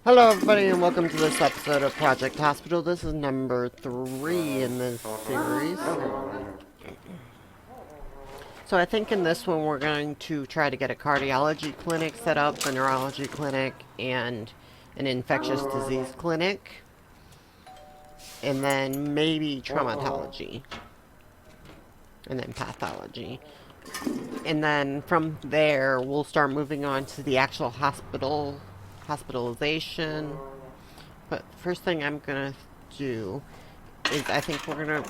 Hello everybody and welcome to this episode of Project Hospital. This is number 3 in this series. So I think in this one we're going to try to get a cardiology clinic set up, a neurology clinic, and an infectious disease clinic. And then maybe traumatology. And then pathology. And then from there we'll start moving on to the actual hospitalization. But the first thing I'm gonna do is I think we're gonna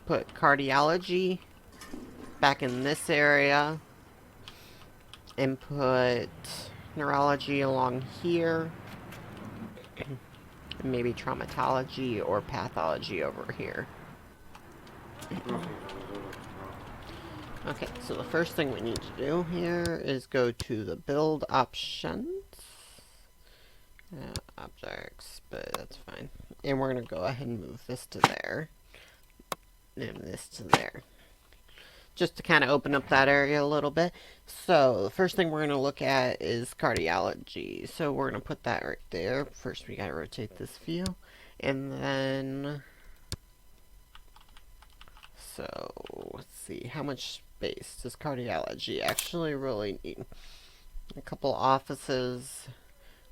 put cardiology back in this area and put neurology along here and maybe traumatology or pathology over here. Okay, so the first thing we need to do here is go to the build options. Objects, but that's fine. And we're going to go ahead and move this to there. And this to there. Just to kind of open up that area a little bit. So, the first thing we're going to look at is cardiology. So, we're going to put that right there. First, we got to rotate this view. And then... So, let's see. How much space does cardiology actually really need? A couple offices...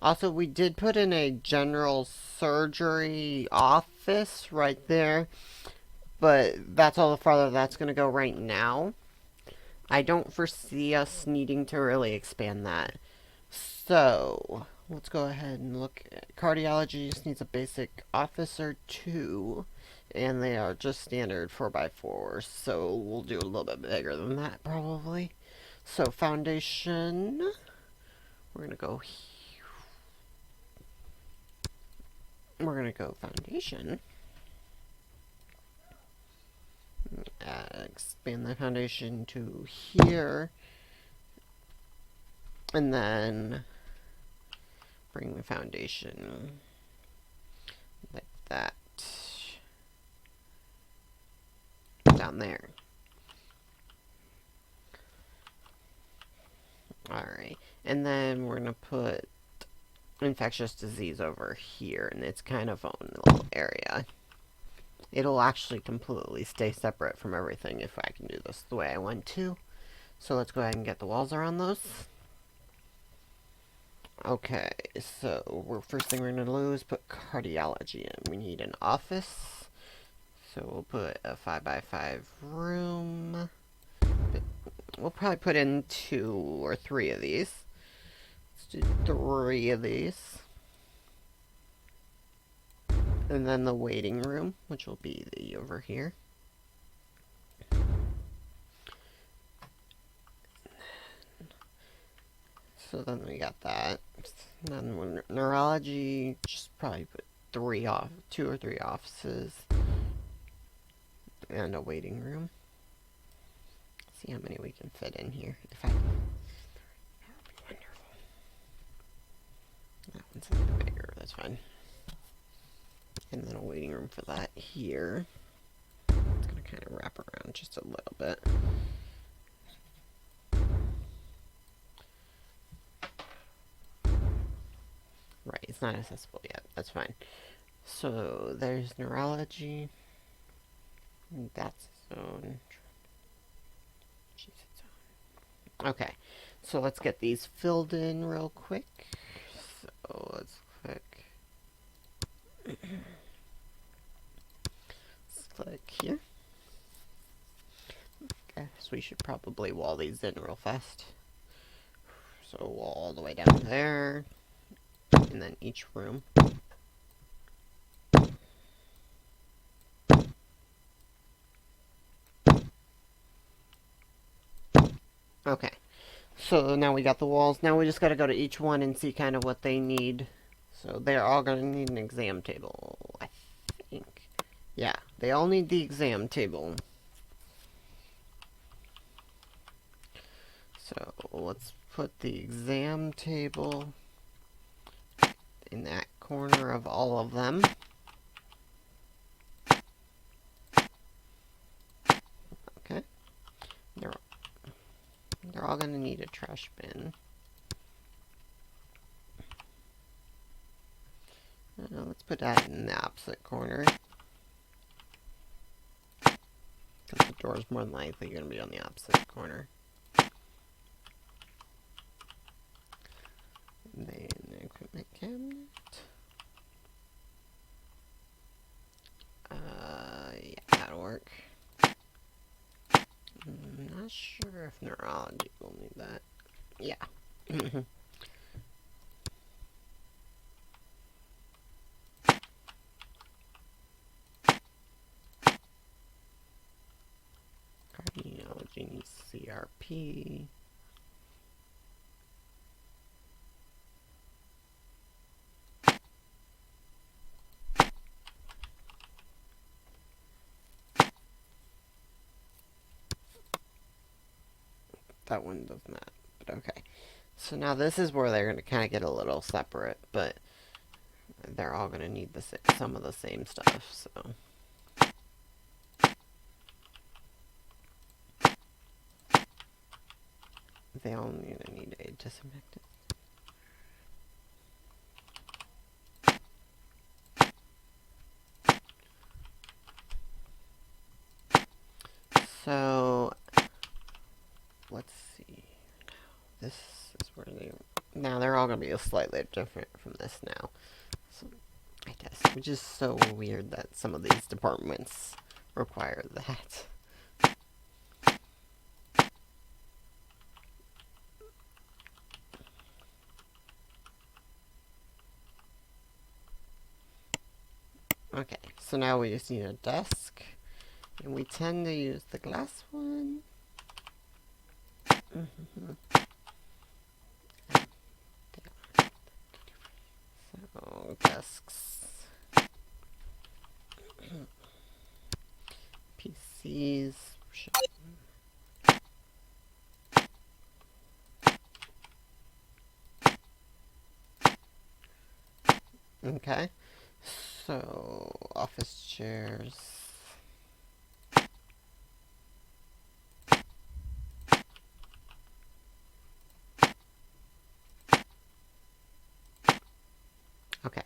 Also, we did put in a general surgery office right there, but that's all the farther that's going to go right now. I don't foresee us needing to really expand that. So, let's go ahead and look at cardiology. Just needs a basic office or two, and they are just standard 4x4, so we'll do a little bit bigger than that probably. So, foundation, we're going to go here. We're going to go foundation. Expand the foundation to here. And then bring the foundation like that down there. Alright. And then we're going to put infectious disease over here, and it's kind of own little area. It'll actually completely stay separate from everything if I can do this the way I want to. So let's go ahead and get the walls around those. Okay, so first thing we're going to do is put cardiology in. We need an office. So we'll put a 5x5 room. We'll probably put in 2 or 3 of these. Let's do 3 of these. And then the waiting room, which will be over here. So then we got that. And then neurology, just probably put 2 or 3 offices. And a waiting room. See how many we can fit in here. If I can. That would be wonderful. That one's a little bigger, that's fine. And then a waiting room for that here. It's going to kind of wrap around just a little bit. Right, it's not accessible yet. That's fine. So, there's neurology. That's its own. She's its own. Okay, so let's get these filled in real quick. So, let's click. Click here. Okay, so we should probably wall these in real fast. So wall all the way down there, and then each room. Okay, so now we got the walls. Now we just gotta go to each one and see kind of what they need. So they're all gonna need an exam table, I think. Yeah, they all need the exam table. So let's put the exam table in that corner of all of them. Okay. They're all going to need a trash bin. put that in the opposite corner. Because the door is more than likely going to be on the opposite corner. And then the equipment cabinet. Yeah, that'll work. I'm not sure if neurology will need that. Yeah. Cardiology needs CRP. That one does not, but okay. So now this is where they're going to kind of get a little separate, but they're all going to need some of the same stuff, so. They all need a disinfectant. So, let's see. This is where now they're all going to be slightly different from this now. So, I guess, which is so weird that some of these departments require that. Okay, so now we just need a desk. And we tend to use the glass one. So, desks. PCs. Okay. So, office chairs. Okay.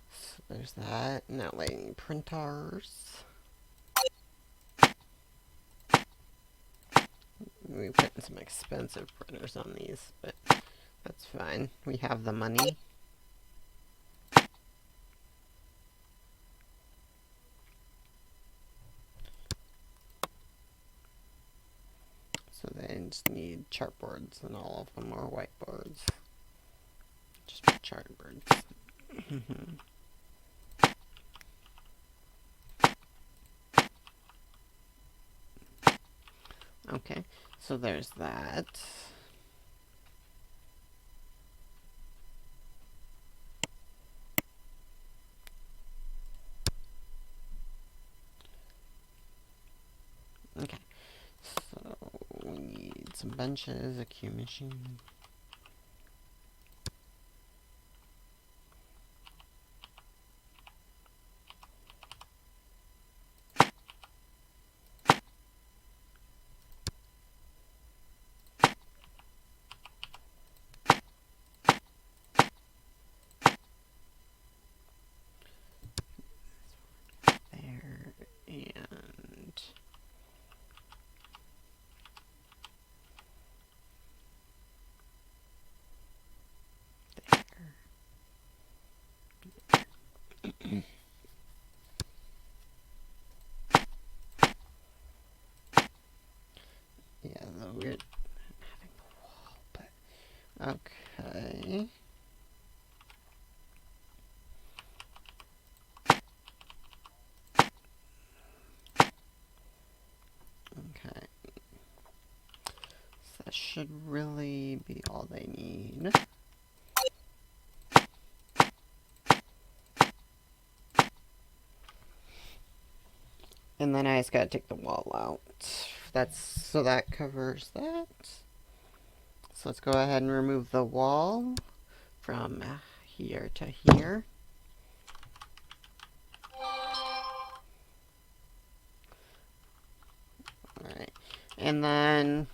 So there's that. Now lighting printers. We're putting some expensive printers on these, but that's fine. We have the money. So they just need chartboards, and all of them are whiteboards. Just chartboards. Okay, so there's that. Okay, so we need some benches, a Q machine. There, and there. Yeah, though we're having the wall, but okay. Okay. So that should really be all they need. And then I just gotta take the wall out. So that covers that. So let's go ahead and remove the wall from here to here. Alright. And then,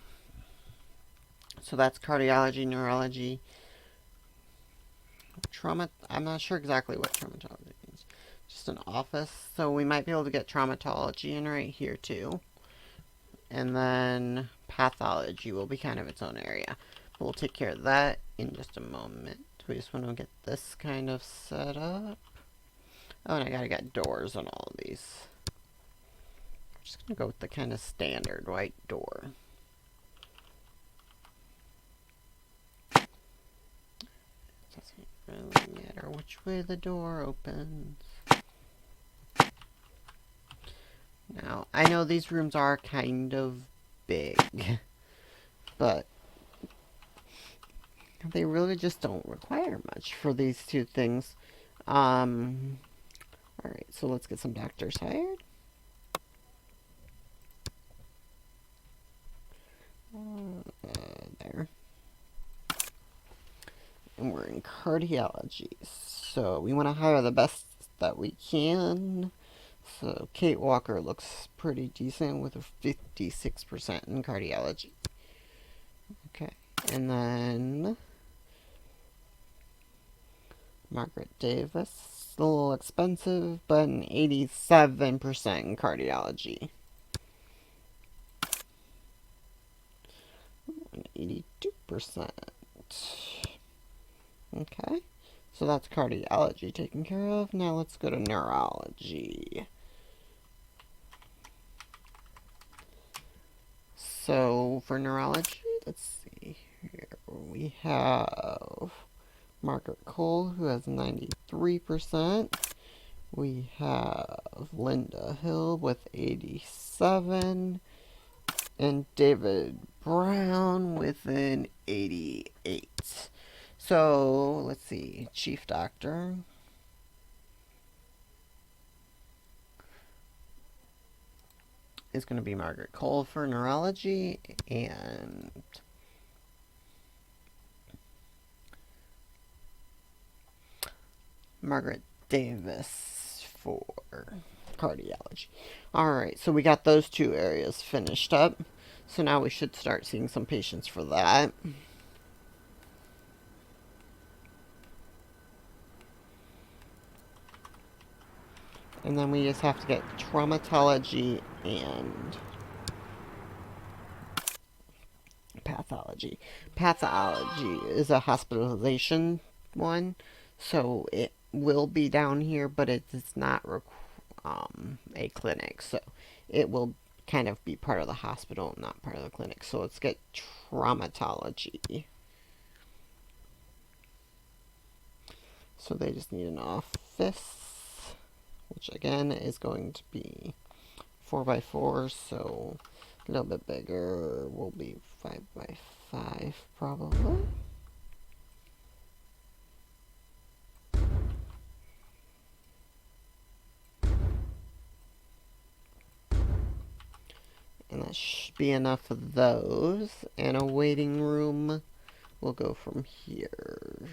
so that's cardiology, neurology, trauma. I'm not sure exactly what traumatology means. just an office. So we might be able to get traumatology in right here too. And then pathology will be kind of its own area. But we'll take care of that in just a moment. We just want to get this kind of set up. Oh, and I gotta get doors on all of these. I'm just gonna go with the kind of standard white door. Doesn't really matter which way the door opens. Now, I know these rooms are kind of big, but they really just don't require much for these two things. Alright, so let's get some doctors hired. There. And we're in cardiology, so we want to hire the best that we can. So Kate Walker looks pretty decent with a 56% in cardiology. Okay, and then Margaret Davis, a little expensive, but an 87% in cardiology. An 82%. Okay, so that's cardiology taken care of. Now let's go to neurology. So for neurology, let's see here. We have Margaret Cole, who has 93%. We have Linda Hill with 87. And David Brown with an 88. So, let's see. Chief Doctor. Is going to be Margaret Cole for neurology. And Margaret Davis for cardiology. Alright, so we got those two areas finished up. So now we should start seeing some patients for that. And then we just have to get traumatology and pathology. Pathology is a hospitalization one, so it will be down here, but it's not a clinic, so it will kind of be part of the hospital, not part of the clinic. So let's get traumatology. So they just need an office, which again is going to be 4x4, so a little bit bigger will be 5x5 probably. And that should be enough of those. And a waiting room will go from here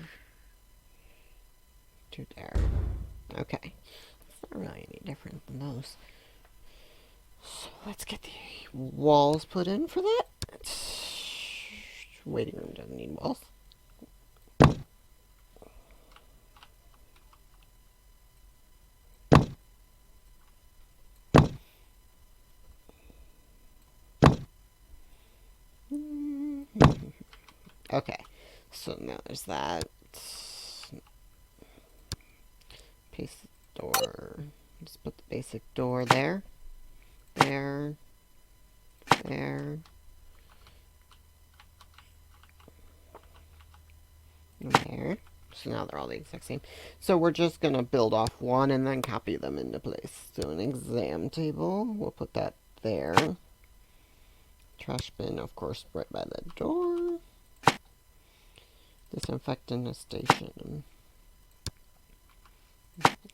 to there. Okay. It's not really any different than those. So let's get the walls put in for that. Waiting room doesn't need walls. Okay, so now there's that. Paste the door. Just put the basic door there. There. There. And there. So now they're all the exact same. So we're just going to build off one and then copy them into place. So an exam table. We'll put that there. Trash bin, of course, right by the door. Disinfectant station.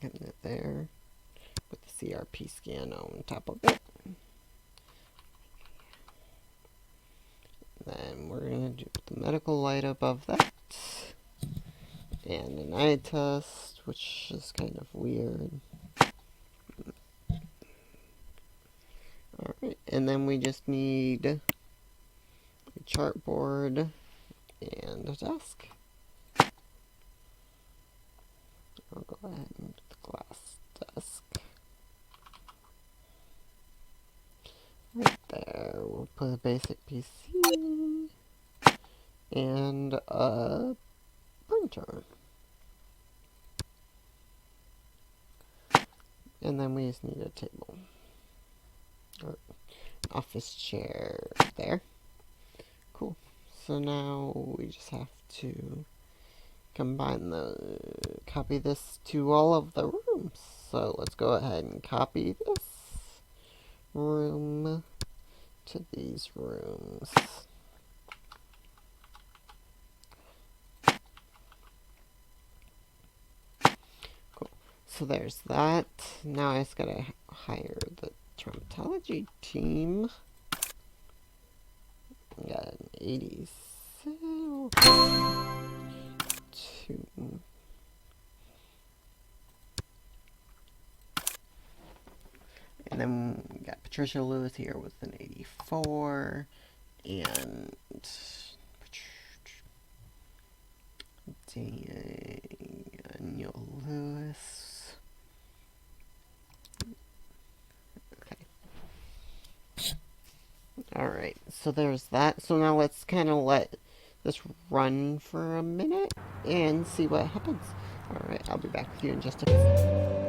Getting it there. With the CRP scan on top of it. Then we're going to do the medical light above that. And an eye test, which is kind of weird. Alright, and then we just need a chartboard and a desk. I'll go ahead and put the glass desk. Right there. We'll put a basic PC and a printer. And then we just need a table. Or office chair there. Cool. So now we just have to copy this to all of the rooms. So let's go ahead and copy this room to these rooms. Cool. So there's that. Now I just gotta hire the traumatology team. Got an 87. And then we got Patricia Lewis here with an 84. And Daniel Lewis. Okay. Alright, so there's that. So now let's kind of let this run for a minute and see what happens. Alright, I'll be back with you in just a minute.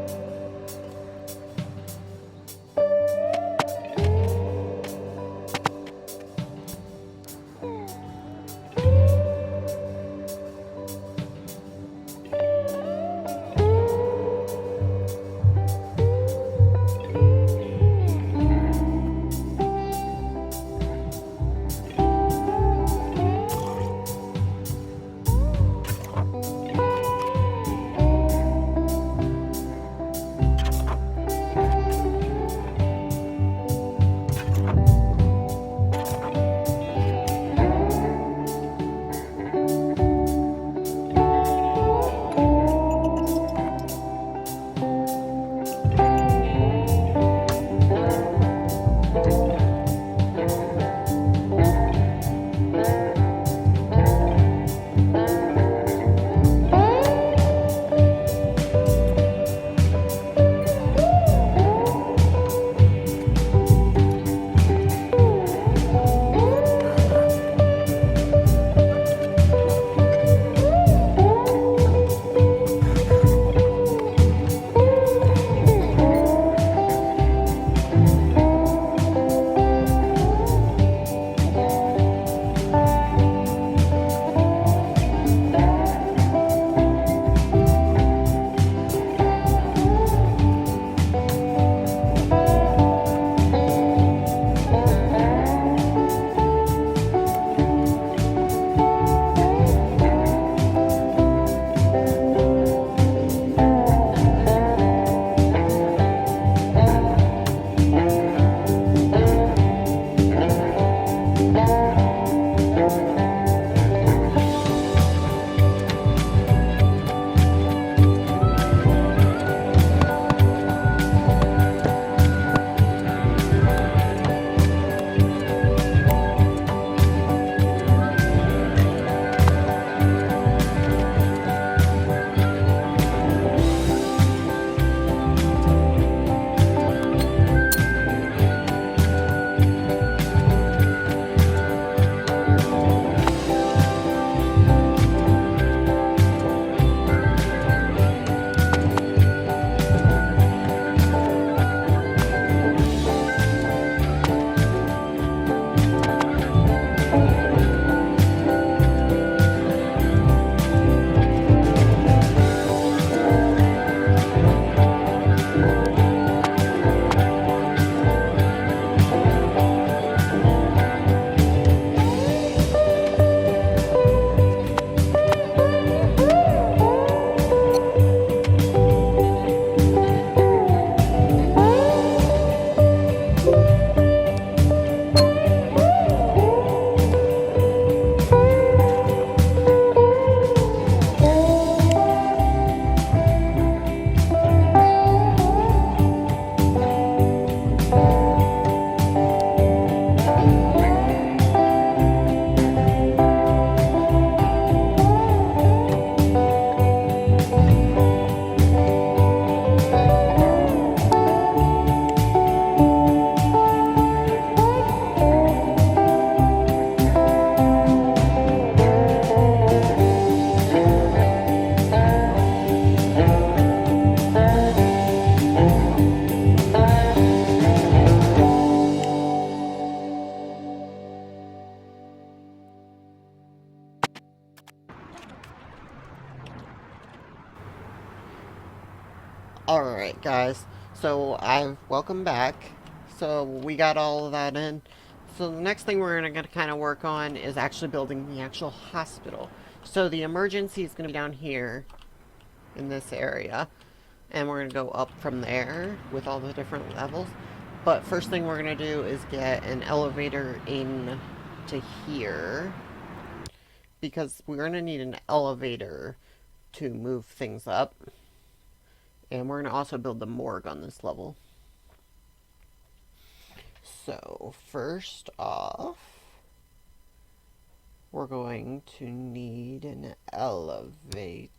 Alright, guys. So, welcome back. So, we got all of that in. So, the next thing we're going to kind of work on is actually building the actual hospital. So, the emergency is going to be down here in this area. And we're going to go up from there with all the different levels. But first thing we're going to do is get an elevator in to here. Because we're going to need an elevator to move things up. And we're going to also build the morgue on this level. So, first off, we're going to need an elevator.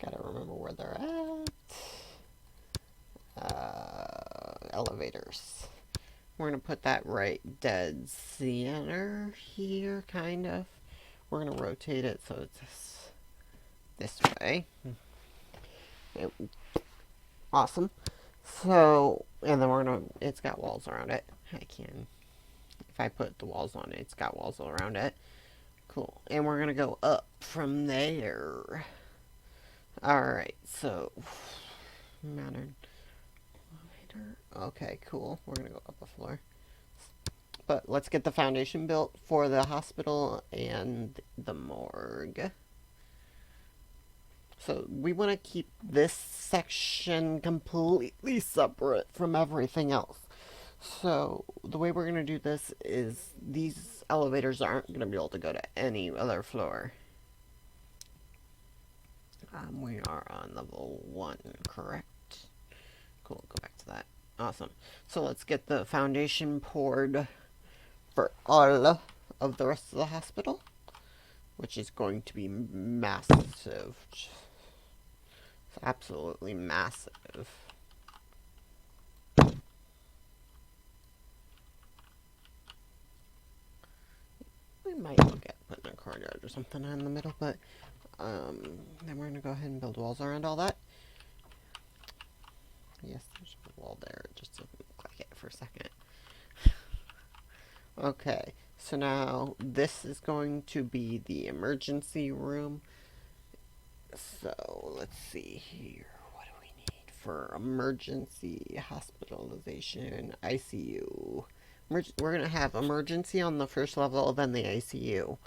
Gotta remember where they're at. Elevators. We're going to put that right dead center here, kind of. We're going to rotate it so it's this way. Awesome. So, and then we're gonna, it's got walls around it. If I put the walls on it, it's got walls all around it. Cool. And we're gonna go up from there. Alright, so, modern elevator. Okay, cool. We're gonna go up a floor. But let's get the foundation built for the hospital and the morgue. So we want to keep this section completely separate from everything else. So the way we're going to do this is these elevators aren't going to be able to go to any other floor. We are on level 1, correct? Cool, go back to that. Awesome. So let's get the foundation poured for all of the rest of the hospital, which is going to be massive. It's absolutely massive. We might look at putting a courtyard or something in the middle, but then we're going to go ahead and build walls around all that. Yes, there's a wall there. It just didn't look like it for a second. Okay, so now this is going to be the emergency room. So, let's see here. What do we need for emergency hospitalization, ICU? We're going to have emergency on the first level, then the ICU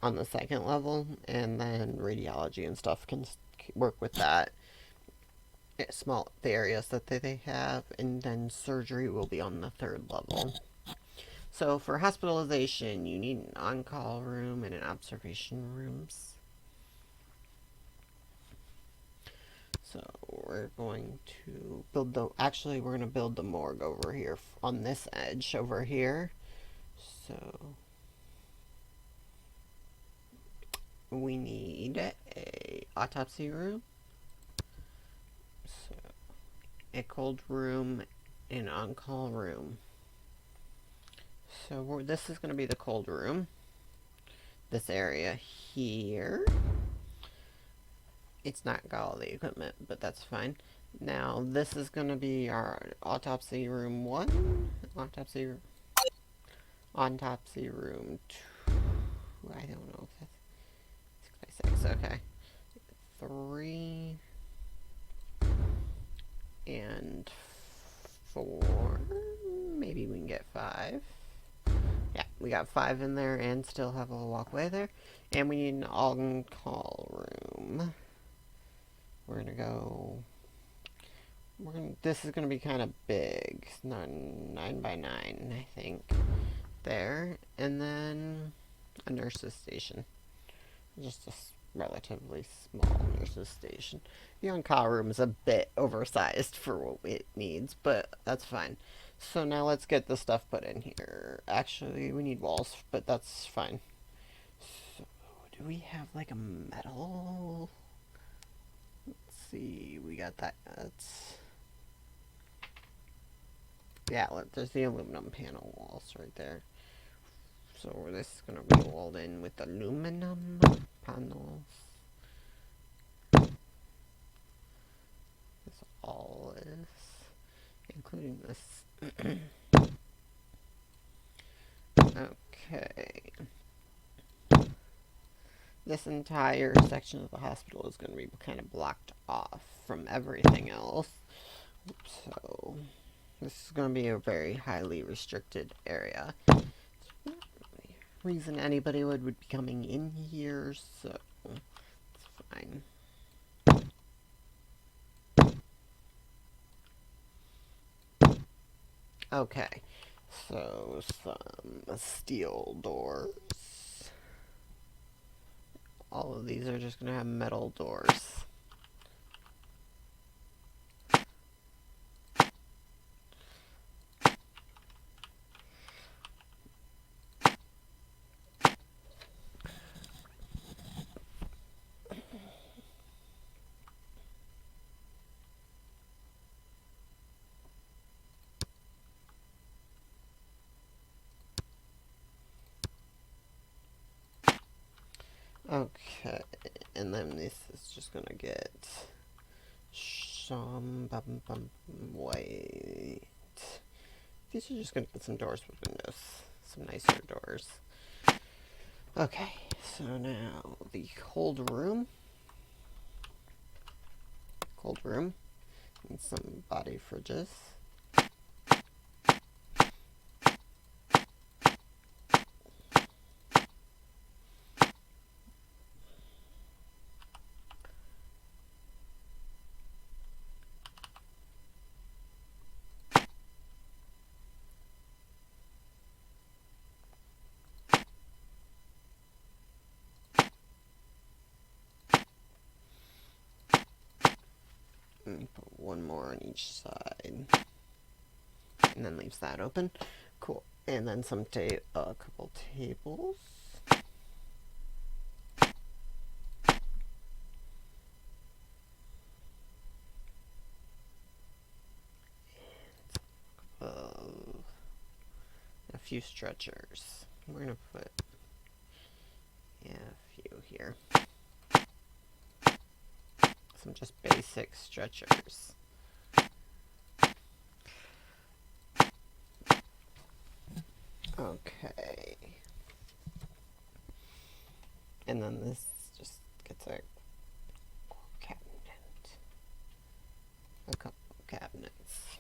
on the second level, and then radiology and stuff can work with that. The areas that they have, and then surgery will be on the third level. So, for hospitalization, you need an on-call room and an observation rooms. So we're going to build we're going to build the morgue over here on this edge over here. So we need a autopsy room, so a cold room, an on-call room. So this is going to be the cold room. This area here. It's not got all the equipment, but that's fine. Now, this is going to be our autopsy room 1. Autopsy room 2. I don't know if that's 6 by 6. Okay. 3. And 4. Maybe we can get 5. Yeah, we got 5 in there and still have a walkway there. And we need an on-call room. We're gonna go. This is gonna be kind of big. It's not 9 by 9, I think. There, and then a nurse's station. Just a relatively small nurse's station. The on-call room is a bit oversized for what it needs, but that's fine. So now let's get the stuff put in here. Actually, we need walls, but that's fine. So, do we have like a metal? See, we got that. Yeah, there's the aluminum panel walls right there. So this is gonna be walled in with aluminum panels. This all is, including this. Okay. This entire section of the hospital is going to be kind of blocked off from everything else. So this is going to be a very highly restricted area. Reason anybody would be coming in here, so it's fine. Okay, so some steel doors. All of these are just going to have metal doors. Okay, and then this is just gonna get some wait. These are just gonna get some doors with windows, some nicer doors. Okay, so now the cold room. Cold room and some body fridges. And put one more on each side. And then leaves that open. Cool. And then some a couple tables. A few stretchers. We're gonna put a few here. Some just basic stretchers. Okay. And then this just gets a cabinet. A couple of cabinets.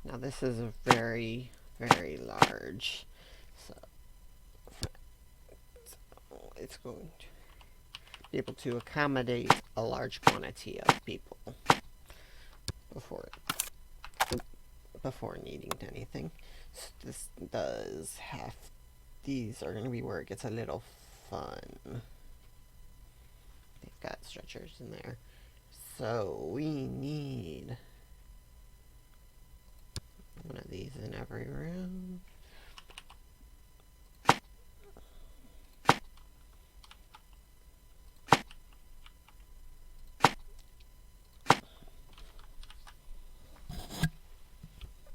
Now this is a very, very large. So it's going to be able to accommodate a large quantity of people before needing anything. So this does have, these are going to be where it gets a little fun. They've got stretchers in there. So we need one of these in every room.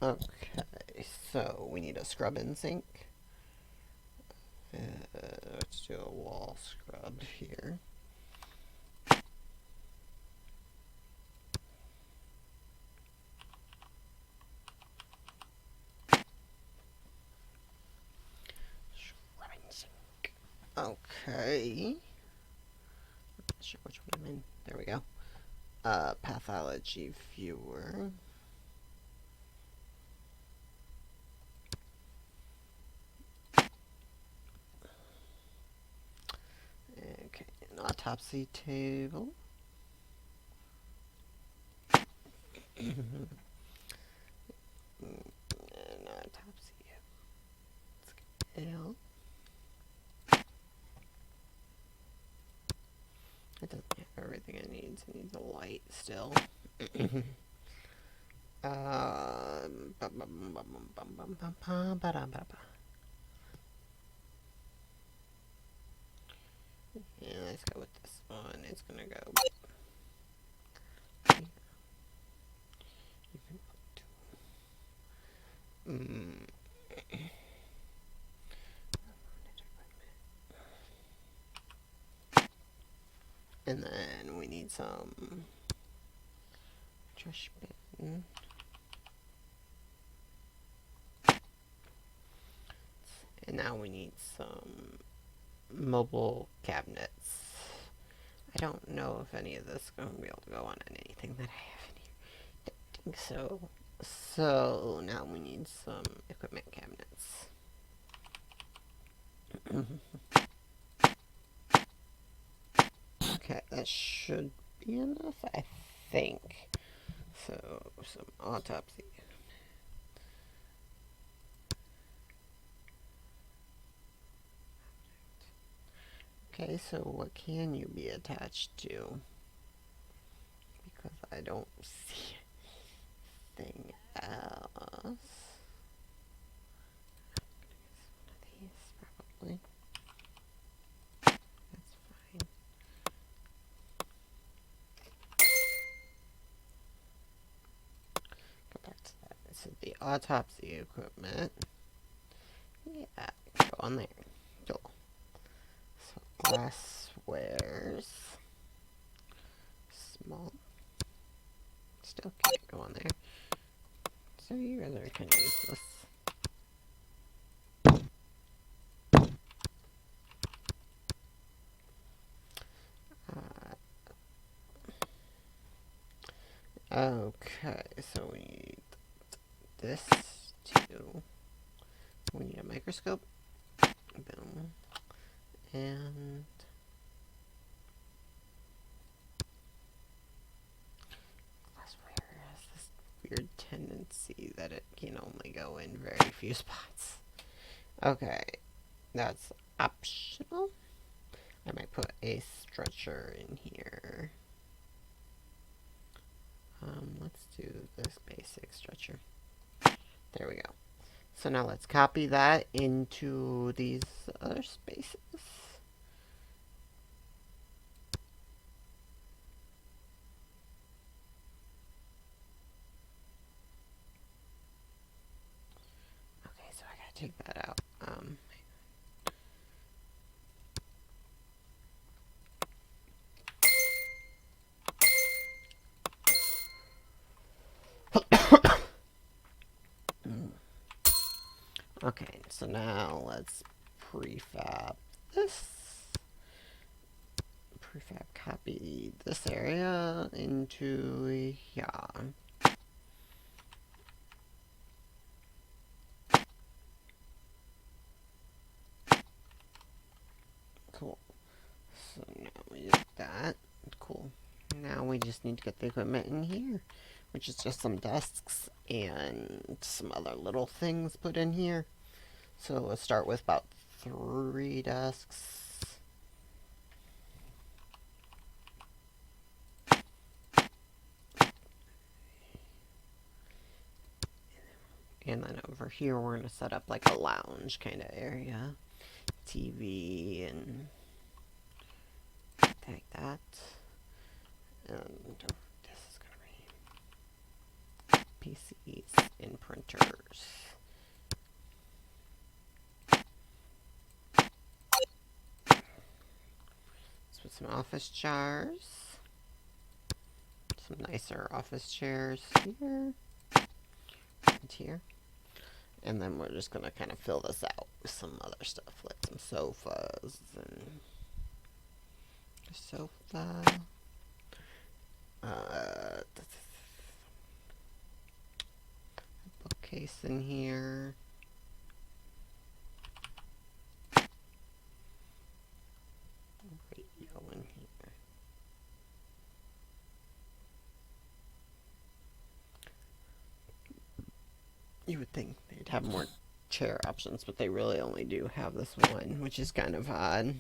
Okay, so we need a scrub and sink. Let's do a wall scrub here. Scrub and sink. Okay. Not sure which one I'm in. There we go. Pathology viewer. Okay, an autopsy table. An autopsy scale. It doesn't have everything it needs. It needs a light still. Yeah, let's go with this one. It's gonna go. You can put and then we need some trash bin. And now we need some mobile cabinets. I don't know if any of this is going to be able to go on anything that I have in here. Don't think so. So now we need some equipment cabinets. Okay, that should be enough, I think. So, some autopsy. Okay, so what can you be attached to? Because I don't see anything else. These, probably. That's fine. Go back to that. So the autopsy equipment. Yeah, go on there. Cool. So glasswares. Small. Still can't go on there. So you guys are kind of useless. Okay, so we need this too. We need a microscope. Boom. And glassware has this weird tendency that it can only go in very few spots. Okay, that's optional. I might put a stretcher in here. Let's do this basic stretcher. There we go. So now let's copy that into these other spaces. Okay, so I gotta take that out. Okay, so now let's prefab this. Prefab copy this area into here. Cool. So now we did that. Cool. Now we just need to get the equipment in here, which is just some desks and some other little things put in here. So let's start with about 3 desks. And then over here we're going to set up like a lounge kind of area. TV and like that. And this is going to be PCs and printers. Let's put some office chairs. Some nicer office chairs here. And here. And then we're just going to kind of fill this out with some other stuff, like some sofas and a sofa. A bookcase in here. Radio in here. You would think they'd have more chair options, but they really only do have this one, which is kind of odd.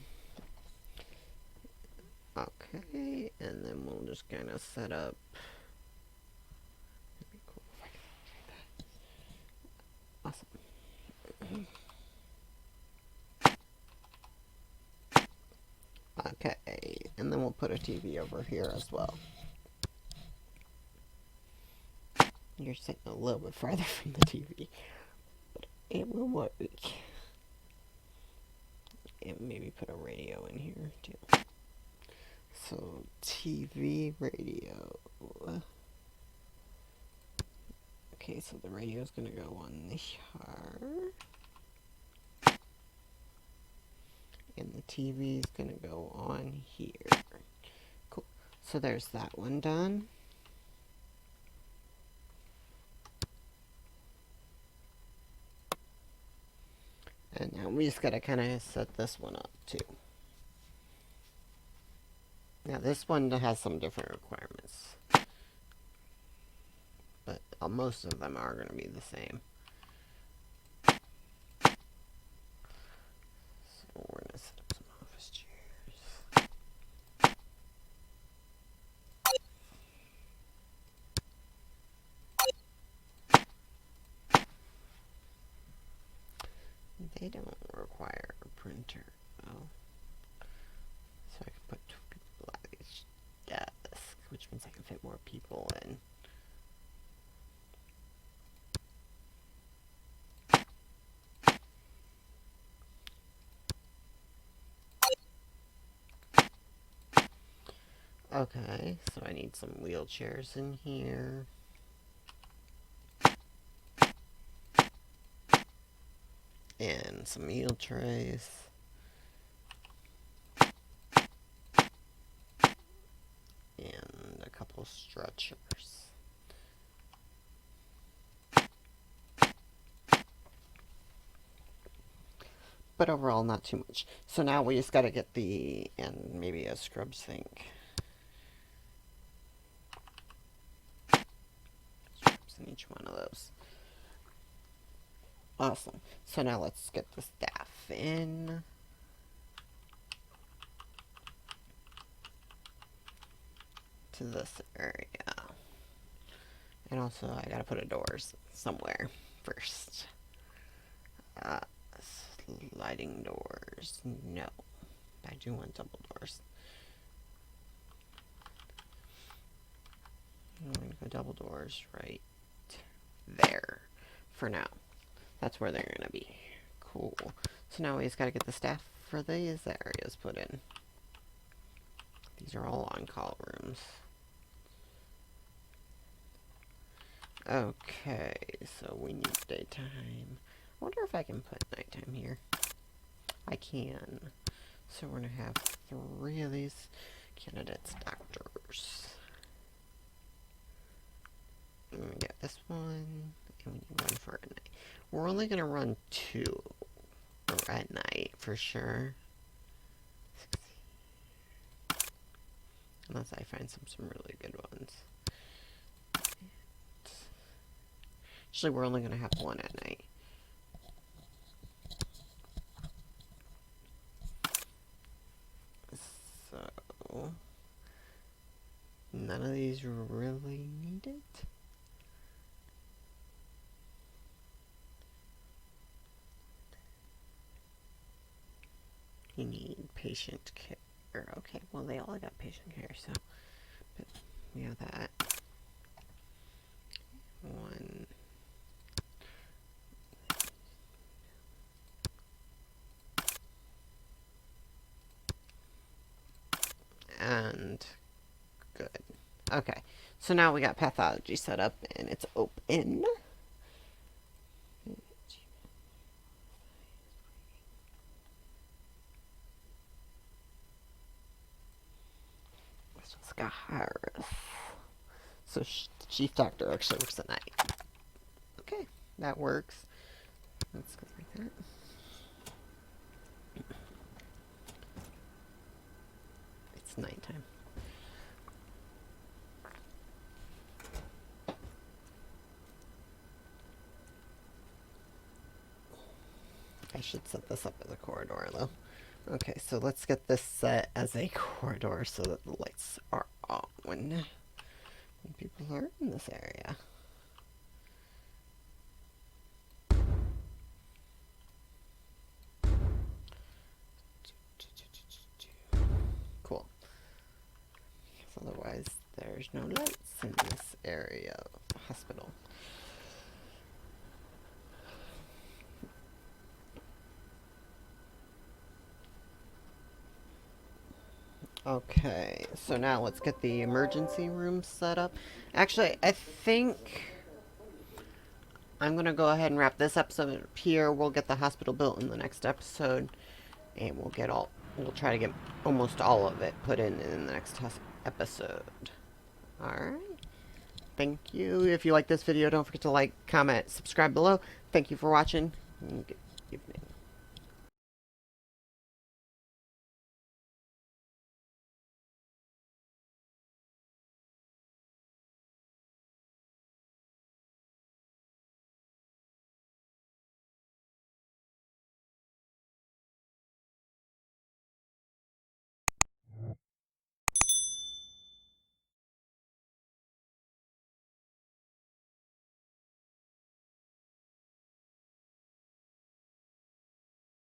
Okay, and then we'll just kind of set up. That'd be cool if I could do that. Awesome. Okay, and then we'll put a TV over here as well. You're sitting a little bit farther from the TV, but it will work. And maybe put a radio in here too. So TV, radio. Okay, so the radio is gonna go on here, and the TV is gonna go on here. So there's that one done. And now we just gotta kind of set this one up too. Now this one has some different requirements, but most of them are going to be the same. So we're going to set up some office chairs. They don't require a printer, though. So I can put 2 people at each desk, which means I can fit more people in. Okay, so I need some wheelchairs in here. And some meal trays. And a couple stretchers. But overall, not too much. So now we just gotta get and maybe a scrub sink. Scrubs in each one of those. Awesome. So now let's get the staff in. To this area. And also, I gotta put a doors somewhere first. Sliding doors. No. I do want double doors. I'm gonna go double doors right there for now. That's where they're gonna be. Cool. So now we just gotta get the staff for these areas put in. These are all on-call rooms. Okay, so we need daytime. I wonder if I can put nighttime here. I can. So we're going to have 3 of these candidates doctors. And we get this one, and we need one for at night. We're only going to run 2 at night for sure. Unless I find some really good ones. Actually, we're only going to have 1 at night. So, none of these really need it. You need patient care. Okay, well, they all got patient care, so. But we have that. 1. And good. Okay, so now we got pathology set up and it's open. This one's got Harris. So the chief doctor actually works at night. Okay, that works. Let's go like that. It's nighttime. I should set this up as a corridor, though. Okay, so let's get this set as a corridor so that the lights are on when people are in this area. Cool. Because otherwise, there's no lights in this area of the hospital. Okay, so now let's get the emergency room set up. Actually, I think I'm going to go ahead and wrap this episode up here. We'll get the hospital built in the next episode. And we'll try to get almost all of it put in the next episode. Alright. Thank you. If you like this video, don't forget to like, comment, subscribe below. Thank you for watching. Good evening.